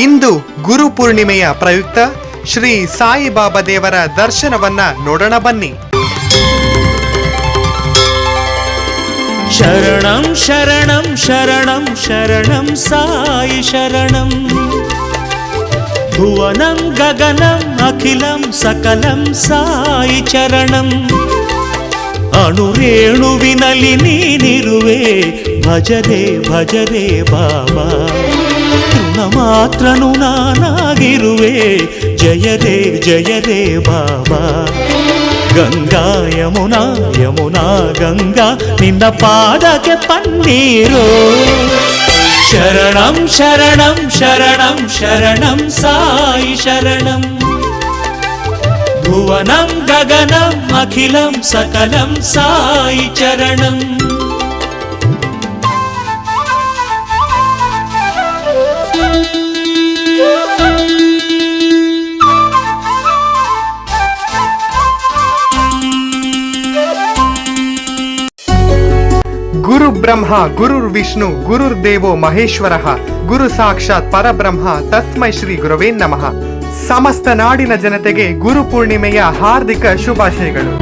ಇಂದು ಗುರು ಪೂರ್ಣಿಮೆಯ ಪ್ರಯುಕ್ತ ಶ್ರೀ ಸಾಯಿಬಾಬಾ ದೇವರ ದರ್ಶನವನ್ನ ನೋಡೋಣ ಬನ್ನಿ. ಶರಣಂ ಶರಣಂ ಶರಣಂ ಶರಣಂ ಸಾಯಿ ಶರಣಂ. ಭುವನಂ ಗಗನಂ ಅಖಿಲಂ ಸಕಲಂ ಸಾಯಿ ಚರಣಂ. ಅಣುರೇಣುವಿನಲ್ಲಿ ನೀನಿರುವೆ, ಭಜರೆ ಭಜರೆ ಬಾಬಾ. ತೃಣ ಮಾತ್ರನು ನಾನಾಗಿರುವೆ, ಜಯರೇ ಜಯರೇ ಬಾಬಾ. ಗಂಗಾ ಯಮುನಾ ಯಮುನಾ ಗಂಗಾ, ನಿನ್ನ ಪಾದಕ್ಕೆ ಪನ್ನೀರು. ಶರಣಂ ಶರಣಂ ಶರಣಂ ಶರಣಂ ಸಾಯಿ ಶರಣಂ. ಭುವನಂ ಗಗನಂ ಅಖಿಲಂ ಸಕಲಂ ಸಾಯಿ ಚರಣಂ. ಗುರು ಬ್ರಹ್ಮ ಗುರುರ್ ವಿಷ್ಣು ಗುರುರ್ದೇವೋ ಮಹೇಶ್ವರಃ, ಗುರು ಸಾಕ್ಷಾತ್ ಪರಬ್ರಹ್ಮ ತಸ್ಮೈ ಶ್ರೀ ಗುರುವೇ ನಮಃ. ಸಮಸ್ತ ನಾಡಿನ ಜನತೆಗೆ ಗುರು ಪೂರ್ಣಿಮೆಯ ಹಾರ್ದಿಕ ಶುಭಾಶಯಗಳು.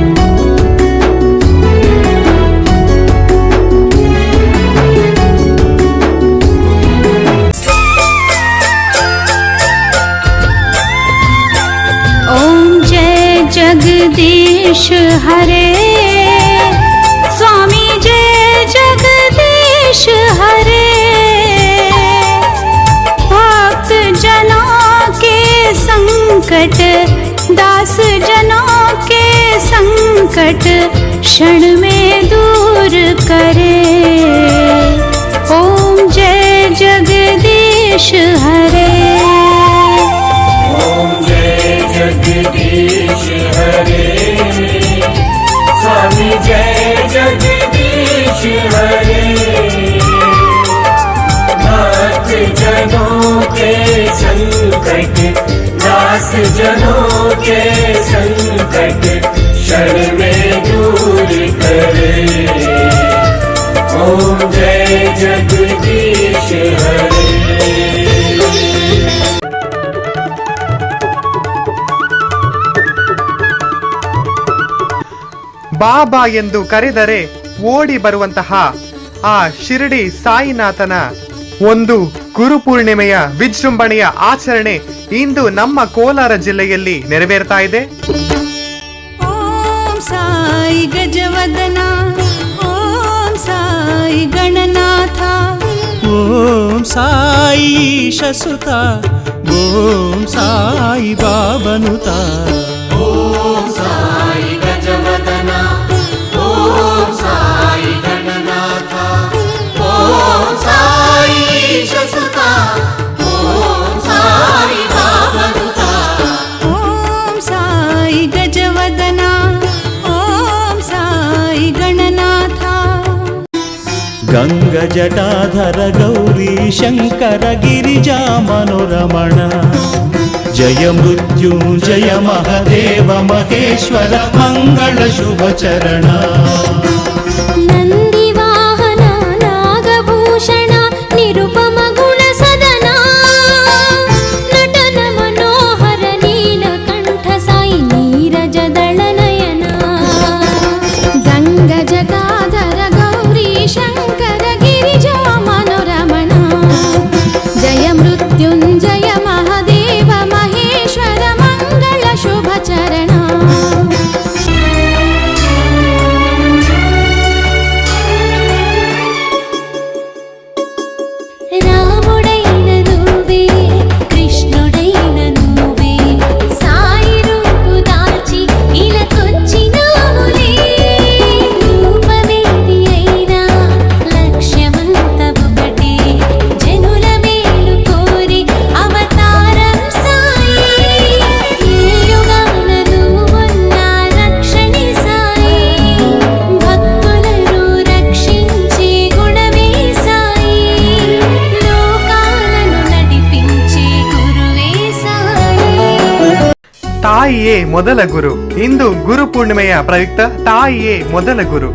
ಓಂ ಜಯ ಜಗದೀಶ ಹರೇ स्वामी जय जगदीश हरे. भक्त जनों के संकट, दास जनों के संकट क्षण में दूर करे. ओम जय जगदीश हरे. ओम जय जगदीश हरे. स्वामी जय जगदीश हरे. भक्त जनों के संकट, दास जनों के संकट क्षण में दूर करे. ओम जय जगदीश हरे. ಬಾಬಾ ಎಂದು ಕರೆದರೆ ಓಡಿ ಬರುವಂತಹ ಆ ಶಿರಡಿ ಸಾಯಿನಾಥನ ಒಂದು ಗುರು ಪೂರ್ಣಿಮೆಯ ವಿಜೃಂಭಣೆಯ ಆಚರಣೆ ಇಂದು ನಮ್ಮ ಕೋಲಾರ ಜಿಲ್ಲೆಯಲ್ಲಿ ನೆರವೇರ್ತಾ ಇದೆ. ಓಂ ಸಾಯಿ ಗಜವದನ, ಓಂ ಸಾಯಿ ಗಣನಾಥ, ಓಂ ಸಾಯಿ ಶಸುತ, ಓಂ ಸಾಯಿ ಬಾಬನುತ. ಓಂ ಸಾಯಿ ಗಜವದನ, ಓಂ ಸಾಯಿ ಗಣನಾಥ, ಓಂ ಸಾಯಿ ಶಸುತ, ಓಂ ಸಾಯಿ ಬಾಬನುತ. ಓಂ ಸಾಯಿ ಗಜವದನ, ಓಂ ಸಾಯಿ ಗಣನಾಥ. ಗಂಗ ಜಟಾಧರ ಗೌರಿ ಶಂಕರ ಗಿರಿಜಾ ಮನೋರಮಣ. ಜಯ ಮೃತ್ಯುಂಜಯ ಮಹದೇವ ಮಹೇಶ್ವರ ಮಂಗಳ ಶುಭ ಚರಣ. ನಂದಿ ವಾಹನ ನಾಗಭೂಷಣ ನಿರುಪಮ ಗುಣ ಸದನ. ನಟನ ಮನೋಹರ ನೀಲಕಂಠ ಸಾಯಿ ನೀರಜ ದಳ ನಯನ. ಗಂಗ ಜಟಾಧರ ಗೌರಿ ಶಂಕರ ಗಿರಿಜಾ ಮನೋರಮಣ. ಜಯ ಮೃತ್ಯುಂಜಯ ಮಹದೇವ ಮಹೇಶ್ವರ ಮಂಗಳ ಶುಭ ಚರಣ. రాముడైన నువ్వే, కృష్ణుడైన నువ్వే, సాయి రూపు దాల్చి ఇలకొచ్చినావులే. రూపమేది అయినా లక్ష్యమంత ఒకటే, జనుల మేలు కోరి అవతారం సాయి. ఏ యుగాన నువ్వున్నా రక్షణి సాయి, భక్తులను రక్షించే గుణమే సాయి. లోకాలను నడిపించే గురువే సాయి. ತಾಯಿಯೇ ಮೊದಲ ಗುರು. ಇಂದು ಗುರು ಪೂರ್ಣಿಮೆಯ ಪ್ರಯುಕ್ತ ತಾಯಿಯೇ ಮೊದಲ ಗುರು.